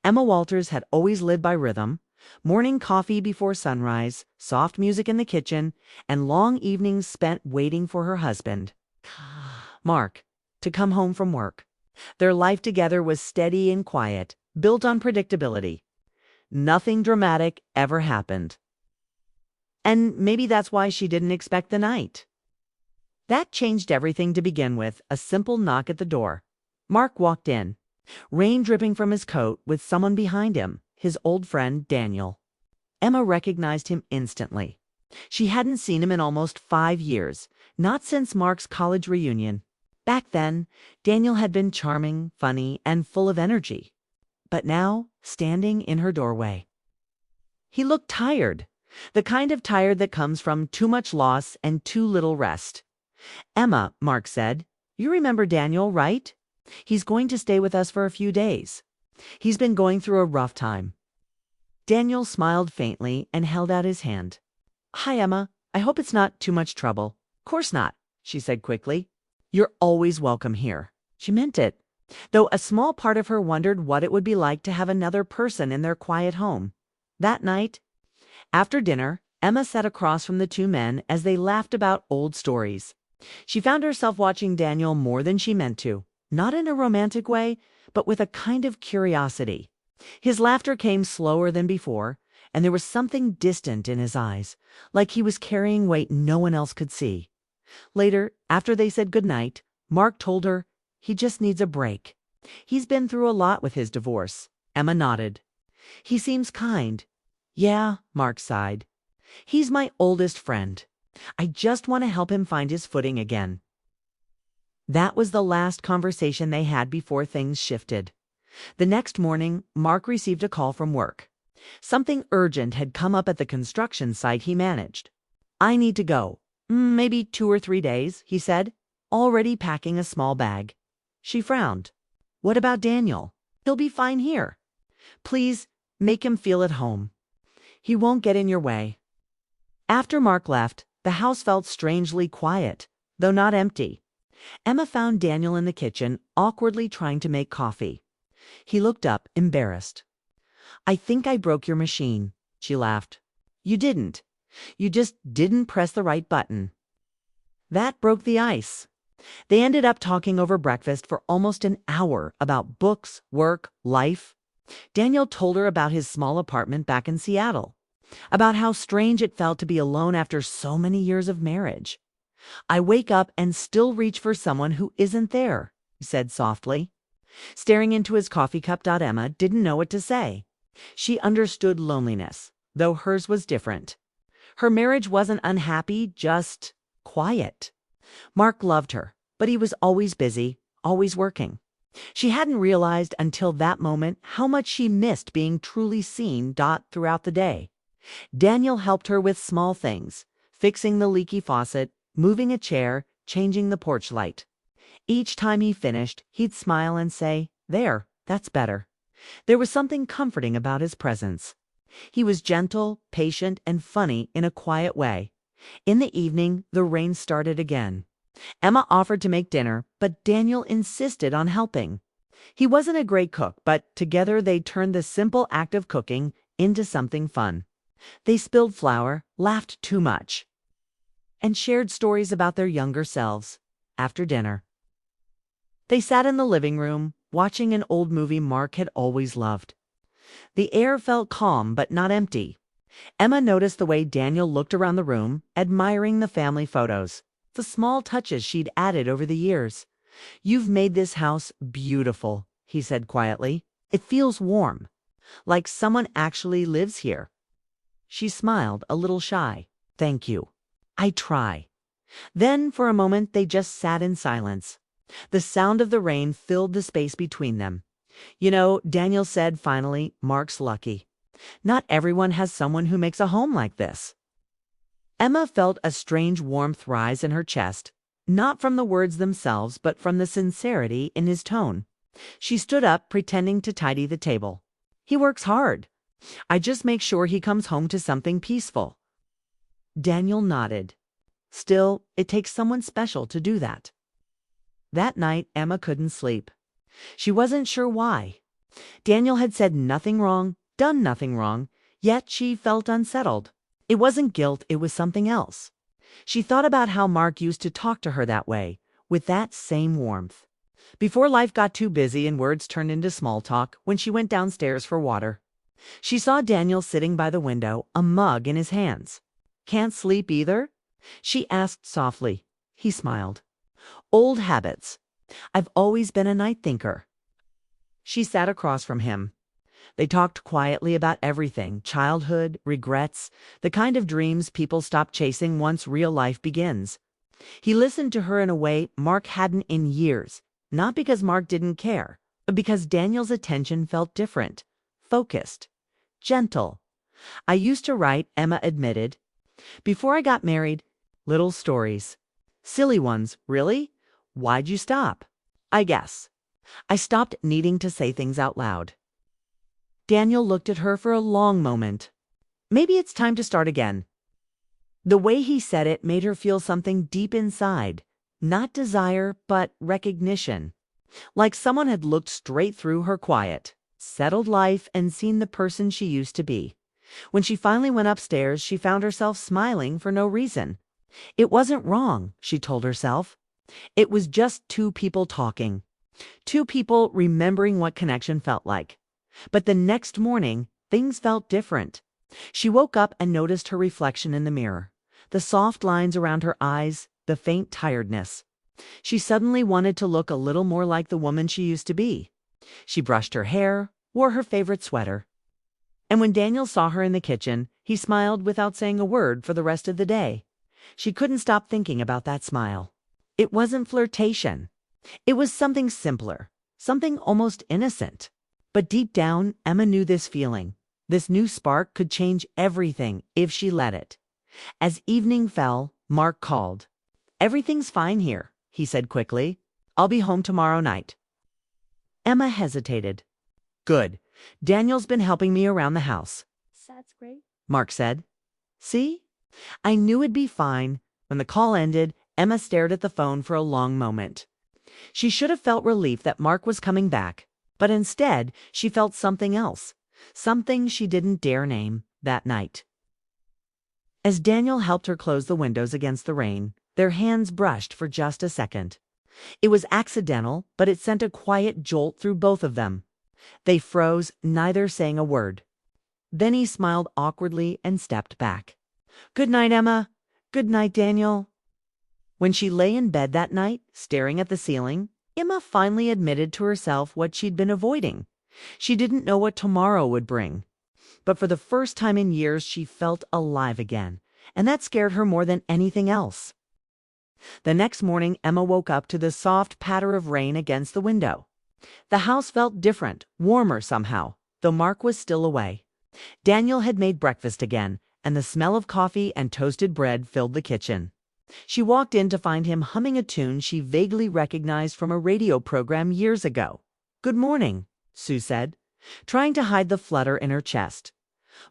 Emma Walters had always lived by rhythm: morning coffee before sunrise, soft music in the kitchen, and long evenings spent waiting for her husband, Mark, to come home from work. Their life together was steady and quiet, built on predictability. Nothing dramatic ever happened. And maybe that's why she didn't expect the night. That changed everything to begin with: a simple knock at the door. Mark walked in, rain dripping from his coat, with someone behind him, his old friend Daniel. Emma recognized him instantly. She hadn't seen him in almost 5 years, not since Mark's college reunion. Back then, Daniel had been charming, funny, and full of energy. But now, standing in her doorway, he looked tired, the kind of tired that comes from too much loss and too little rest. "Emma," Mark said, "you remember Daniel, right? He's going to stay with us for a few days. He's been going through a rough time." Daniel smiled faintly and held out his hand. "Hi, Emma. I hope it's not too much trouble." "Course not," she said quickly. "You're always welcome here." She meant it, though a small part of her wondered what it would be like to have another person in their quiet home. That night, after dinner, Emma sat across from the two men as they laughed about old stories. She found herself watching Daniel more than she meant to, not in a romantic way, but with a kind of curiosity. His laughter came slower than before, and there was something distant in his eyes, like he was carrying weight no one else could see. Later, after they said goodnight, Mark told her he just needs a break. He's been through a lot with his divorce. Emma nodded. "He seems kind." "Yeah," Mark sighed. "He's my oldest friend. I just want to help him find his footing again." That was the last conversation they had before things shifted. The next morning, Mark received a call from work. Something urgent had come up at the construction site he managed. "I need to go. Maybe 2 or 3 days," he said, already packing a small bag. She frowned. "What about Daniel? He'll be fine here. Please make him feel at home. He won't get in your way." After Mark left, the house felt strangely quiet, though not empty. Emma found Daniel in the kitchen, awkwardly trying to make coffee. He looked up, embarrassed. "I think I broke your machine," she laughed. "You didn't. You just didn't press the right button." That broke the ice. They ended up talking over breakfast for almost an hour about books, work, life. Daniel told her about his small apartment back in Seattle, about how strange it felt to be alone after so many years of marriage. "I wake up and still reach for someone who isn't there," he said softly. Staring into his coffee cup, Emma didn't know what to say. She understood loneliness, though hers was different. Her marriage wasn't unhappy, just quiet. Mark loved her, but he was always busy, always working. She hadn't realized until that moment how much she missed being truly seen throughout the day. Daniel helped her with small things: fixing the leaky faucet, moving a chair, changing the porch light. Each time he finished, he'd smile and say, "There, that's better." There was something comforting about his presence. He was gentle, patient, and funny in a quiet way. In the evening, the rain started again. Emma offered to make dinner, but Daniel insisted on helping. He wasn't a great cook, but together they turned the simple act of cooking into something fun. They spilled flour, laughed too much, and shared stories about their younger selves. After dinner, they sat in the living room, watching an old movie Mark had always loved. The air felt calm but not empty. Emma noticed the way Daniel looked around the room, admiring the family photos, the small touches she'd added over the years. "You've made this house beautiful," he said quietly. "It feels warm, like someone actually lives here." She smiled, a little shy. "Thank you. I try." Then, for a moment, they just sat in silence. The sound of the rain filled the space between them. "You know," Daniel said finally, "Mark's lucky. Not everyone has someone who makes a home like this." Emma felt a strange warmth rise in her chest, not from the words themselves, but from the sincerity in his tone. She stood up, pretending to tidy the table. "He works hard. I just make sure he comes home to something peaceful." Daniel nodded. "Still, it takes someone special to do that." That night, Emma couldn't sleep. She wasn't sure why. Daniel had said nothing wrong, done nothing wrong, yet she felt unsettled. It wasn't guilt, it was something else. She thought about how Mark used to talk to her that way, with that same warmth. Before life got too busy and words turned into small talk, when she went downstairs for water, she saw Daniel sitting by the window, a mug in his hands. "Can't sleep either?" she asked softly. He smiled. "Old habits. I've always been a night thinker." She sat across from him. They talked quietly about everything: childhood, regrets, the kind of dreams people stop chasing once real life begins. He listened to her in a way Mark hadn't in years, not because Mark didn't care, but because Daniel's attention felt different, focused, gentle. "I used to write," Emma admitted. "Before I got married, little stories. Silly ones, really. Why'd you stop?" "I guess I stopped needing to say things out loud." Daniel looked at her for a long moment. "Maybe it's time to start again." The way he said it made her feel something deep inside, not desire, but recognition. Like someone had looked straight through her quiet, settled life and seen the person she used to be. When she finally went upstairs, she found herself smiling for no reason. It wasn't wrong, she told herself. It was just two people talking. Two people remembering what connection felt like. But the next morning, things felt different. She woke up and noticed her reflection in the mirror. The soft lines around her eyes, the faint tiredness. She suddenly wanted to look a little more like the woman she used to be. She brushed her hair, wore her favorite sweater. And when Daniel saw her in the kitchen, he smiled without saying a word for the rest of the day. She couldn't stop thinking about that smile. It wasn't flirtation. It was something simpler, something almost innocent. But deep down, Emma knew this feeling. This new spark could change everything if she let it. As evening fell, Mark called. "Everything's fine here," he said quickly. "I'll be home tomorrow night." Emma hesitated. "Good. Daniel's been helping me around the house." "That's great," Mark said. "See? I knew it'd be fine." When the call ended, Emma stared at the phone for a long moment. She should have felt relief that Mark was coming back, but instead she felt something else, something she didn't dare name, that night. As Daniel helped her close the windows against the rain, their hands brushed for just a second. It was accidental, but it sent a quiet jolt through both of them. They froze, neither saying a word. Then he smiled awkwardly and stepped back. "Good night, Emma. Good night, Daniel." When she lay in bed that night, staring at the ceiling, Emma finally admitted to herself what she'd been avoiding. She didn't know what tomorrow would bring. But for the first time in years, she felt alive again, and that scared her more than anything else. The next morning, Emma woke up to the soft patter of rain against the window. The house felt different, warmer somehow, though Mark was still away. Daniel had made breakfast again, and the smell of coffee and toasted bread filled the kitchen. She walked in to find him humming a tune she vaguely recognized from a radio program years ago. "Good morning," Sue said, trying to hide the flutter in her chest.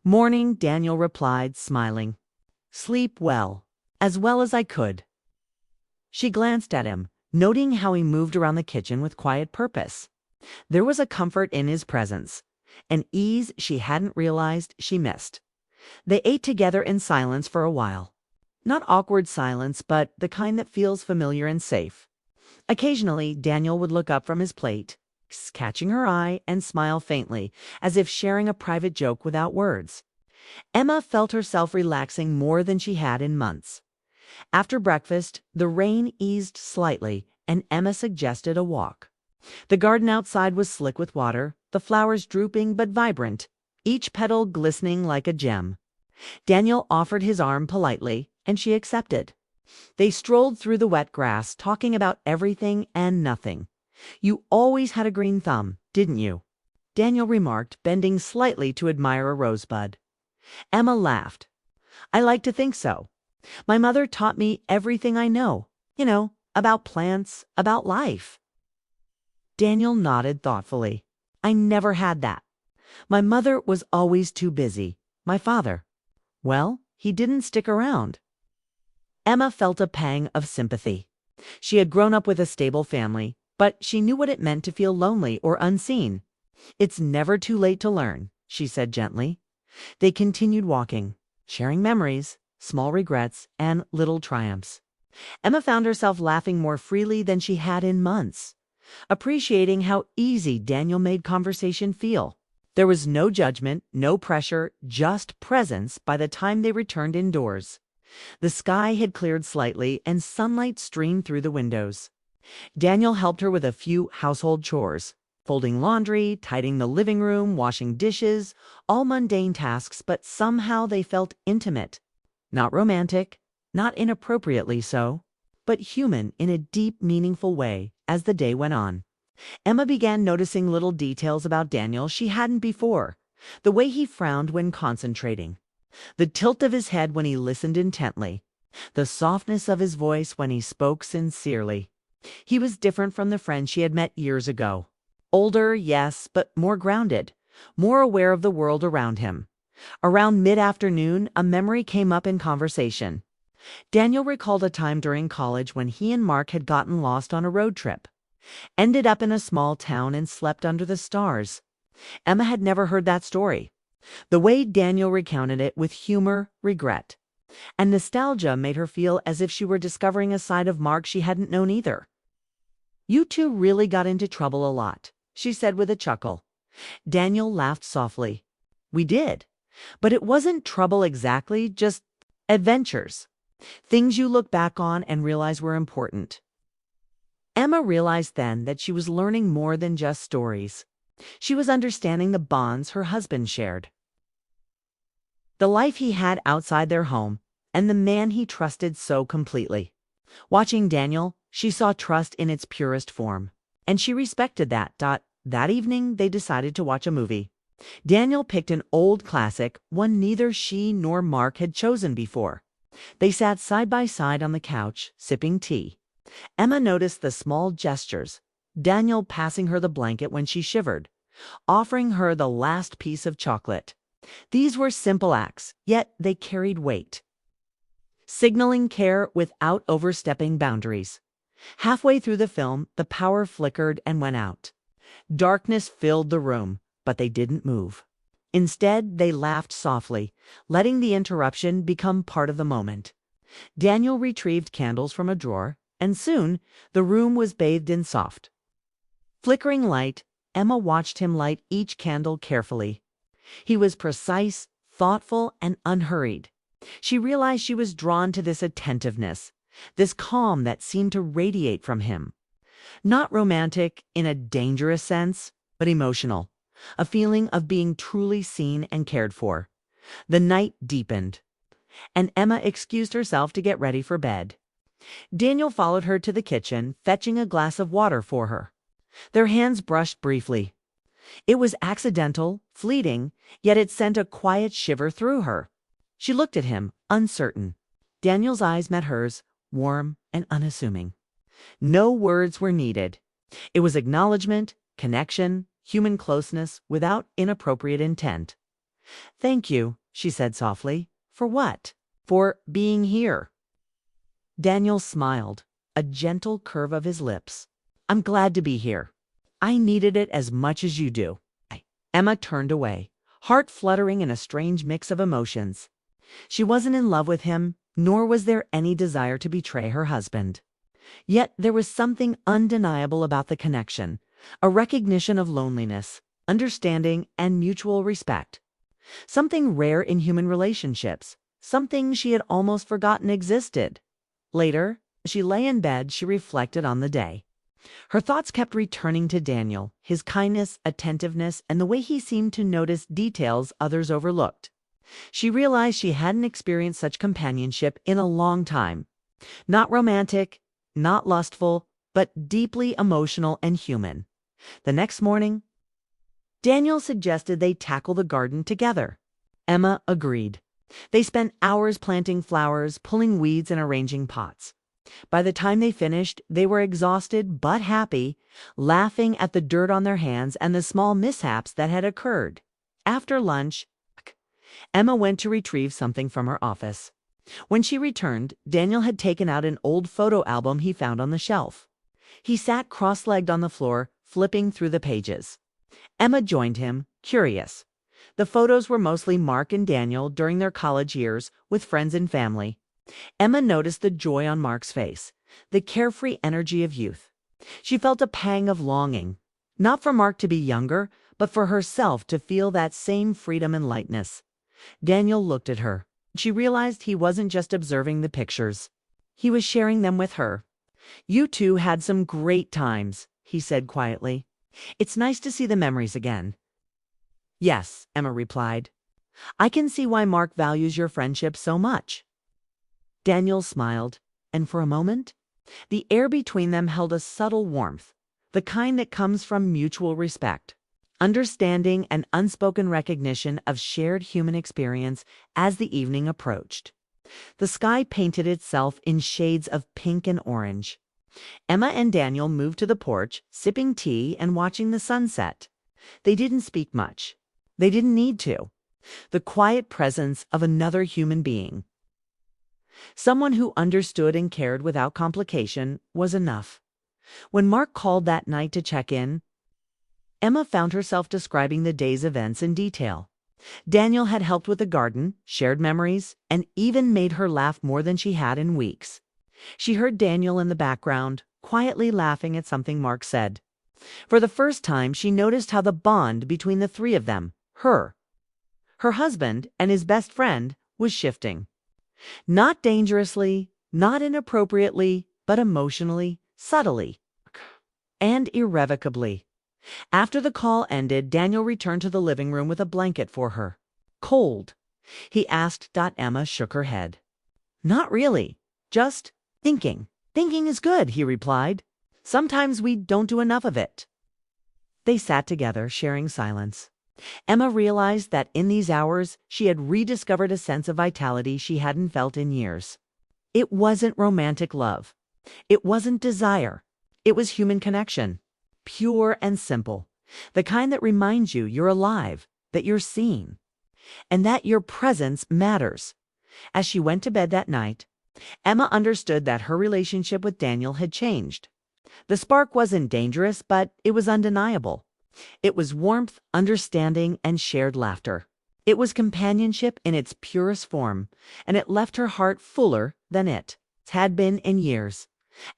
"Morning," Daniel replied, smiling. "Sleep well as I could." She glanced at him, noting how he moved around the kitchen with quiet purpose. There was a comfort in his presence, an ease she hadn't realized she missed. They ate together in silence for a while. Not awkward silence, but the kind that feels familiar and safe. Occasionally, Daniel would look up from his plate, catching her eye, and smile faintly, as if sharing a private joke without words. Emma felt herself relaxing more than she had in months. After breakfast, the rain eased slightly, and Emma suggested a walk. The garden outside was slick with water, the flowers drooping but vibrant, each petal glistening like a gem. Daniel offered his arm politely, and she accepted. They strolled through the wet grass, talking about everything and nothing. "You always had a green thumb, didn't you?" Daniel remarked, bending slightly to admire a rosebud. Emma laughed. "I like to think so. My mother taught me everything I know, about plants, about life." Daniel nodded thoughtfully. "I never had that. My mother was always too busy. My father, well, he didn't stick around." Emma felt a pang of sympathy. She had grown up with a stable family, but she knew what it meant to feel lonely or unseen. "It's never too late to learn," she said gently. They continued walking, sharing memories, small regrets, and little triumphs. Emma found herself laughing more freely than she had in months, appreciating how easy Daniel made conversation feel. There was no judgment, no pressure, just presence by the time they returned indoors. The sky had cleared slightly and sunlight streamed through the windows. Daniel helped her with a few household chores, folding laundry, tidying the living room, washing dishes, all mundane tasks, but somehow they felt intimate. Not romantic, not inappropriately so, but human in a deep, meaningful way as the day went on. Emma began noticing little details about Daniel she hadn't before. The way he frowned when concentrating, the tilt of his head when he listened intently, the softness of his voice when he spoke sincerely. He was different from the friend she had met years ago. Older, yes, but more grounded, more aware of the world around him. Around mid-afternoon, a memory came up in conversation. Daniel recalled a time during college when he and Mark had gotten lost on a road trip, ended up in a small town and slept under the stars. Emma had never heard that story. The way Daniel recounted it with humor, regret, and nostalgia made her feel as if she were discovering a side of Mark she hadn't known either. "You two really got into trouble a lot," she said with a chuckle. Daniel laughed softly. "We did. But it wasn't trouble exactly, just adventures. Things you look back on and realize were important." Emma realized then that she was learning more than just stories. She was understanding the bonds her husband shared, the life he had outside their home, and the man he trusted so completely. Watching Daniel, she saw trust in its purest form, and she respected that. That evening, they decided to watch a movie. Daniel picked an old classic, one neither she nor Mark had chosen before. They sat side by side on the couch, sipping tea. Emma noticed the small gestures, Daniel passing her the blanket when she shivered, offering her the last piece of chocolate. These were simple acts, yet they carried weight, signaling care without overstepping boundaries. Halfway through the film, the power flickered and went out. Darkness filled the room, but they didn't move. Instead, they laughed softly, letting the interruption become part of the moment. Daniel retrieved candles from a drawer, and soon the room was bathed in soft, flickering light. Emma watched him light each candle carefully. He was precise, thoughtful, and unhurried. She realized she was drawn to this attentiveness, this calm that seemed to radiate from him. Not romantic in a dangerous sense, but emotional, a feeling of being truly seen and cared for. The night deepened, and Emma excused herself to get ready for bed. Daniel followed her to the kitchen, fetching a glass of water for her. Their hands brushed briefly. It was accidental, fleeting, yet it sent a quiet shiver through her. She looked at him, uncertain. Daniel's eyes met hers, warm and unassuming. No words were needed. It was acknowledgement, connection, human closeness without inappropriate intent. "Thank you," she said softly. "For what?" "For being here." Daniel smiled, a gentle curve of his lips. "I'm glad to be here. I needed it as much as you do." Emma turned away, heart fluttering in a strange mix of emotions. She wasn't in love with him, nor was there any desire to betray her husband. Yet there was something undeniable about the connection, a recognition of loneliness, understanding, and mutual respect. Something rare in human relationships, something she had almost forgotten existed. Later, as she lay in bed, she reflected on the day. Her thoughts kept returning to Daniel, his kindness, attentiveness, and the way he seemed to notice details others overlooked. She realized she hadn't experienced such companionship in a long time. Not romantic, not lustful, but deeply emotional and human. The next morning, Daniel suggested they tackle the garden together. Emma agreed. They spent hours planting flowers, pulling weeds, and arranging pots. By the time they finished, they were exhausted but happy, laughing at the dirt on their hands and the small mishaps that had occurred. After lunch, Emma went to retrieve something from her office. When she returned, Daniel had taken out an old photo album he found on the shelf. He sat cross-legged on the floor, flipping through the pages. Emma joined him, curious. The photos were mostly Mark and Daniel during their college years with friends and family. Emma noticed the joy on Mark's face, the carefree energy of youth. She felt a pang of longing, not for Mark to be younger, but for herself to feel that same freedom and lightness. Daniel looked at her. She realized he wasn't just observing the pictures. He was sharing them with her. "You two had some great times," he said quietly. "It's nice to see the memories again." "Yes," Emma replied. "I can see why Mark values your friendship so much." Daniel smiled, and for a moment, the air between them held a subtle warmth, the kind that comes from mutual respect, understanding, and unspoken recognition of shared human experience. As the evening approached, the sky painted itself in shades of pink and orange. Emma and Daniel moved to the porch, sipping tea and watching the sunset. They didn't speak much. They didn't need to. The quiet presence of another human being, someone who understood and cared without complication, was enough. When Mark called that night to check in, Emma found herself describing the day's events in detail. Daniel had helped with the garden, shared memories, and even made her laugh more than she had in weeks. She heard Daniel in the background, quietly laughing at something Mark said. For the first time, she noticed how the bond between the three of them, her husband, and his best friend, was shifting. Not dangerously, not inappropriately, but emotionally, subtly, and irrevocably. After the call ended, Daniel returned to the living room with a blanket for her. "Cold?" he asked. Emma shook her head. "Not really. Just thinking." "Thinking is good," he replied. "Sometimes we don't do enough of it." They sat together, sharing silence. Emma realized that in these hours she had rediscovered a sense of vitality she hadn't felt in years. It wasn't romantic love. It wasn't desire. It was human connection. Pure and simple. The kind that reminds you you're alive, that you're seen, and that your presence matters. As she went to bed that night, Emma understood that her relationship with Daniel had changed. The spark wasn't dangerous, but it was undeniable. It was warmth, understanding, and shared laughter. It was companionship in its purest form, and it left her heart fuller than it had been in years.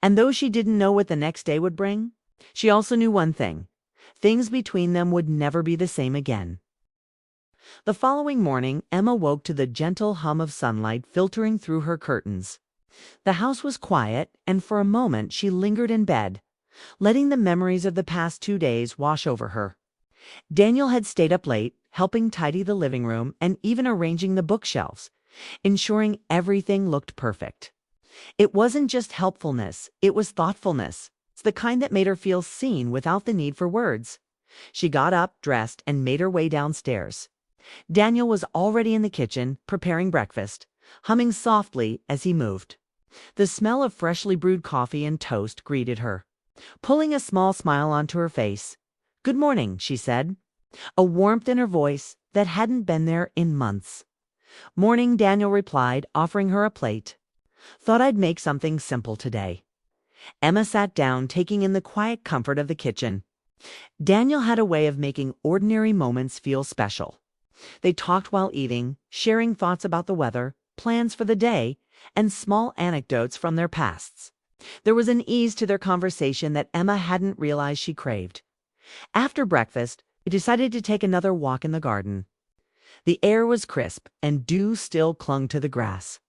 And though she didn't know what the next day would bring, she also knew one thing: things between them would never be the same again. The following morning, Emma woke to the gentle hum of sunlight filtering through her curtains. The house was quiet, and for a moment she lingered in bed, letting the memories of the past 2 days wash over her. Daniel had stayed up late, helping tidy the living room and even arranging the bookshelves, ensuring everything looked perfect. It wasn't just helpfulness, it was thoughtfulness. It's the kind that made her feel seen without the need for words. She got up, dressed, and made her way downstairs. Daniel was already in the kitchen, preparing breakfast, humming softly as he moved. The smell of freshly brewed coffee and toast greeted her, pulling a small smile onto her face. "Good morning," she said, a warmth in her voice that hadn't been there in months. "Morning," Daniel replied, offering her a plate. "Thought I'd make something simple today." Emma sat down, taking in the quiet comfort of the kitchen. Daniel had a way of making ordinary moments feel special. They talked while eating, sharing thoughts about the weather, plans for the day, and small anecdotes from their pasts. There was an ease to their conversation that Emma hadn't realized she craved. After breakfast, they decided to take another walk in the garden. The air was crisp, and dew still clung to the grass.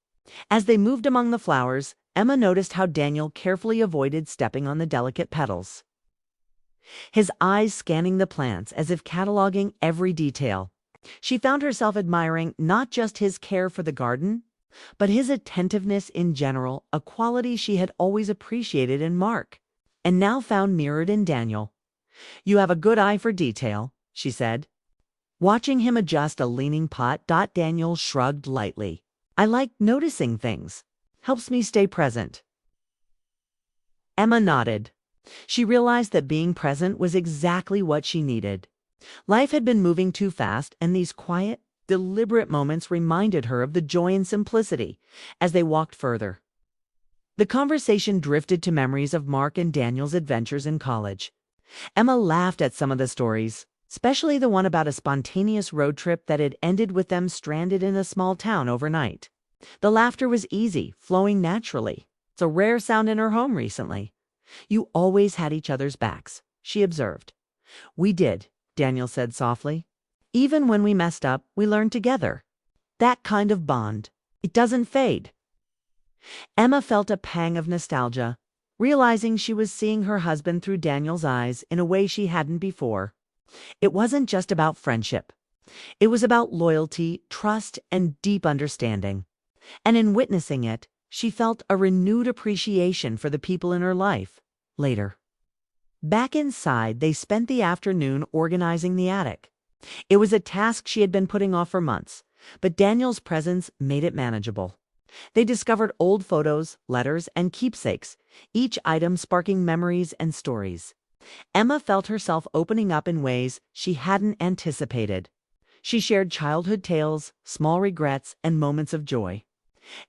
As they moved among the flowers, Emma noticed how Daniel carefully avoided stepping on the delicate petals, his eyes scanning the plants as if cataloging every detail. She found herself admiring not just his care for the garden, but his attentiveness in general, a quality she had always appreciated in Mark, and now found mirrored in Daniel. "You have a good eye for detail," she said. Watching him adjust a leaning pot, Daniel shrugged lightly. "I like noticing things. Helps me stay present." Emma nodded. She realized that being present was exactly what she needed. Life had been moving too fast, and these quiet, deliberate moments reminded her of the joy and simplicity. As they walked further, the conversation drifted to memories of Mark and Daniel's adventures in college. Emma laughed at some of the stories, especially the one about a spontaneous road trip that had ended with them stranded in a small town overnight. The laughter was easy, flowing naturally. It's a rare sound in her home recently. You always had each other's backs, she observed. We did, Daniel said softly. Even when we messed up, we learned together. That kind of bond. It doesn't fade. Emma felt a pang of nostalgia, realizing she was seeing her husband through Daniel's eyes in a way she hadn't before. It wasn't just about friendship. It was about loyalty, trust, and deep understanding. And in witnessing it, she felt a renewed appreciation for the people in her life. Later. Back inside, they spent the afternoon organizing the attic. It was a task she had been putting off for months, but Daniel's presence made it manageable. They discovered old photos, letters, and keepsakes, each item sparking memories and stories. Emma felt herself opening up in ways she hadn't anticipated. She shared childhood tales, small regrets, and moments of joy.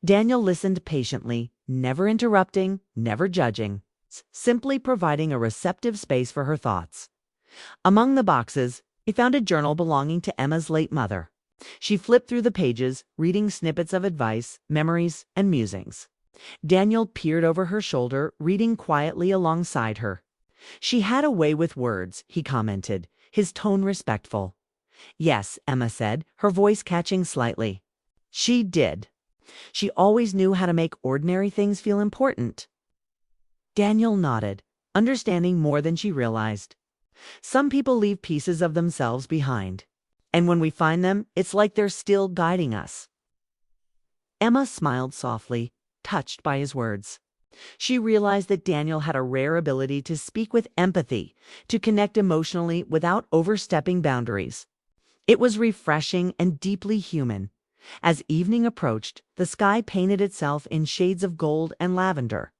Daniel listened patiently, never interrupting, never judging, simply providing a receptive space for her thoughts. Among the boxes, he found a journal belonging to Emma's late mother. She flipped through the pages, reading snippets of advice, memories, and musings. Daniel peered over her shoulder, reading quietly alongside her. She had a way with words, he commented, his tone respectful. Yes, Emma said, her voice catching slightly. She did. She always knew how to make ordinary things feel important. Daniel nodded, understanding more than she realized. Some people leave pieces of themselves behind, and when we find them, it's like they're still guiding us. Emma smiled softly, touched by his words. She realized that Daniel had a rare ability to speak with empathy, to connect emotionally without overstepping boundaries. It was refreshing and deeply human. As evening approached, the sky painted itself in shades of gold and lavender.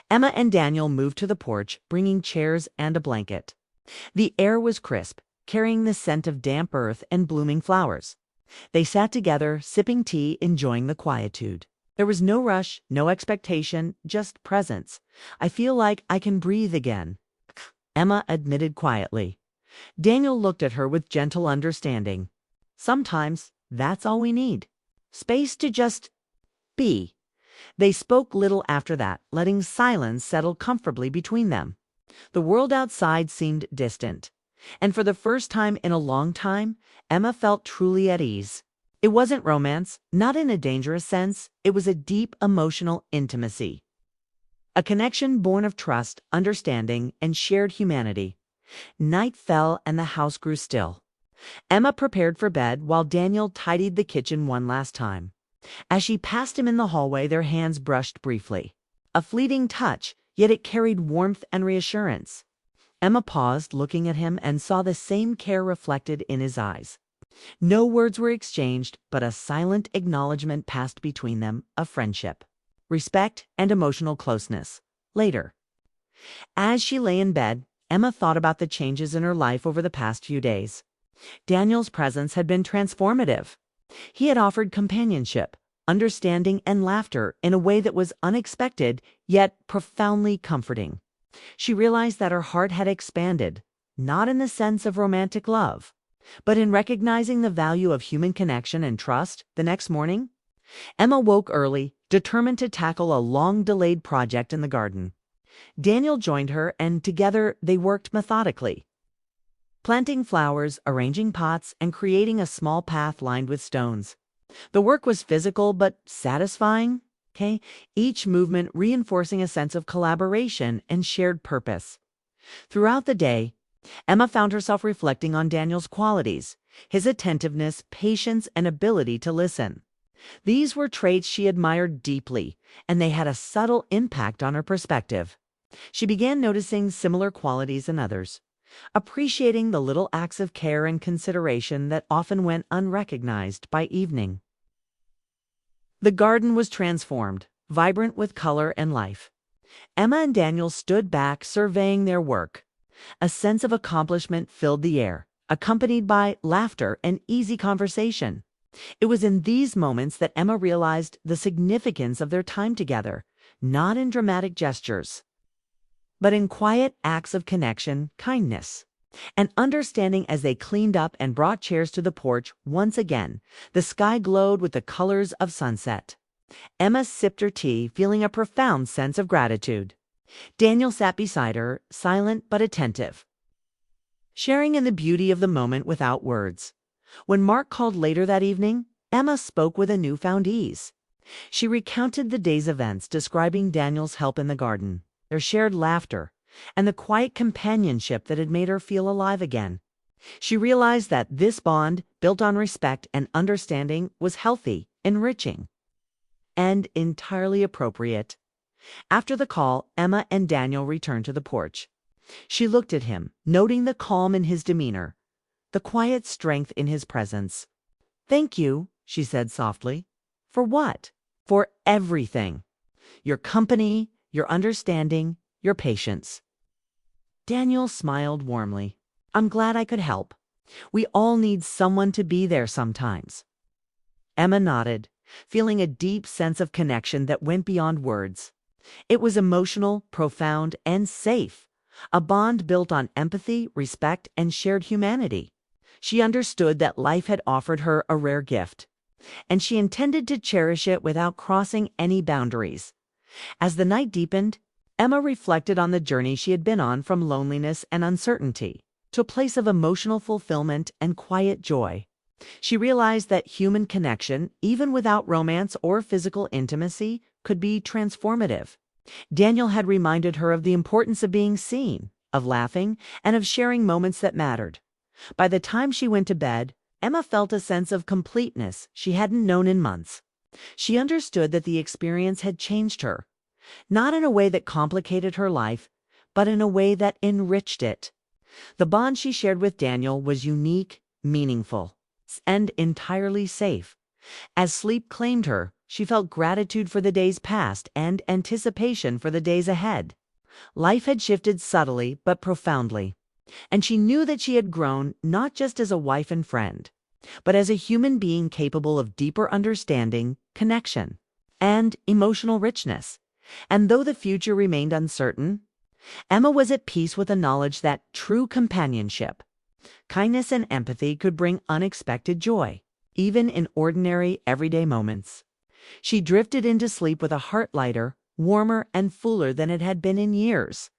Emma and Daniel moved to the porch, bringing chairs and a blanket. The air was crisp, carrying the scent of damp earth and blooming flowers. They sat together, sipping tea, enjoying the quietude. There was no rush, no expectation, just presence. I feel like I can breathe again, Emma admitted quietly. Daniel looked at her with gentle understanding. Sometimes that's all we need. Space to just be. They spoke little after that, letting silence settle comfortably between them. The world outside seemed distant, and for the first time in a long time, Emma felt truly at ease. It wasn't romance, not in a dangerous sense. It was a deep emotional intimacy. A connection born of trust, understanding, and shared humanity. Night fell and the house grew still. Emma prepared for bed while Daniel tidied the kitchen one last time. As she passed him in the hallway, their hands brushed briefly. A fleeting touch, yet it carried warmth and reassurance. Emma paused, looking at him, and saw the same care reflected in his eyes. No words were exchanged, but a silent acknowledgement passed between them, of friendship, respect, and emotional closeness. Later. As she lay in bed, Emma thought about the changes in her life over the past few days. Daniel's presence had been transformative. He had offered companionship, understanding, and laughter in a way that was unexpected, yet profoundly comforting. She realized that her heart had expanded, not in the sense of romantic love, but in recognizing the value of human connection and trust. The next morning, Emma woke early, determined to tackle a long-delayed project in the garden. Daniel joined her, and together they worked methodically, planting flowers, arranging pots, and creating a small path lined with stones. The work was physical but satisfying, each movement reinforcing a sense of collaboration and shared purpose. Throughout the day, Emma found herself reflecting on Daniel's qualities, his attentiveness, patience, and ability to listen. These were traits she admired deeply, and they had a subtle impact on her perspective. She began noticing similar qualities in others, appreciating the little acts of care and consideration that often went unrecognized by evening. The garden was transformed, vibrant with color and life. Emma and Daniel stood back, surveying their work. A sense of accomplishment filled the air, accompanied by laughter and easy conversation. It was in these moments that Emma realized the significance of their time together, not in dramatic gestures, but in quiet acts of connection, kindness. and understanding as they cleaned up and brought chairs to the porch once again. The sky glowed with the colors of sunset. Emma sipped her tea, feeling a profound sense of gratitude. Daniel sat beside her, silent but attentive, sharing in the beauty of the moment without words. When Mark called later that evening, Emma spoke with a newfound ease. She recounted the day's events, describing Daniel's help in the garden, their shared laughter, and the quiet companionship that had made her feel alive again. She realized that this bond, built on respect and understanding, was healthy, enriching, and entirely appropriate. After the call, Emma and Daniel returned to the porch. She looked at him, noting the calm in his demeanor, the quiet strength in his presence. "Thank you," she said softly. "For what?" "For everything. Your company, your understanding, your patience." Daniel smiled warmly. "I'm glad I could help. We all need someone to be there sometimes." Emma nodded, feeling a deep sense of connection that went beyond words. It was emotional, profound, and safe, a bond built on empathy, respect, and shared humanity. She understood that life had offered her a rare gift, and she intended to cherish it without crossing any boundaries. As the night deepened, Emma reflected on the journey she had been on from loneliness and uncertainty to a place of emotional fulfillment and quiet joy. She realized that human connection, even without romance or physical intimacy, could be transformative. Daniel had reminded her of the importance of being seen, of laughing, and of sharing moments that mattered. By the time she went to bed, Emma felt a sense of completeness she hadn't known in months. She understood that the experience had changed her, not in a way that complicated her life, but in a way that enriched it. The bond she shared with Daniel was unique, meaningful, and entirely safe. As sleep claimed her, she felt gratitude for the days past and anticipation for the days ahead. Life had shifted subtly but profoundly, and she knew that she had grown not just as a wife and friend, but as a human being capable of deeper understanding, connection, and emotional richness. And though the future remained uncertain, Emma was at peace with the knowledge that true companionship, kindness, and empathy could bring unexpected joy, even in ordinary, everyday moments. She drifted into sleep with a heart lighter, warmer, and fuller than it had been in years.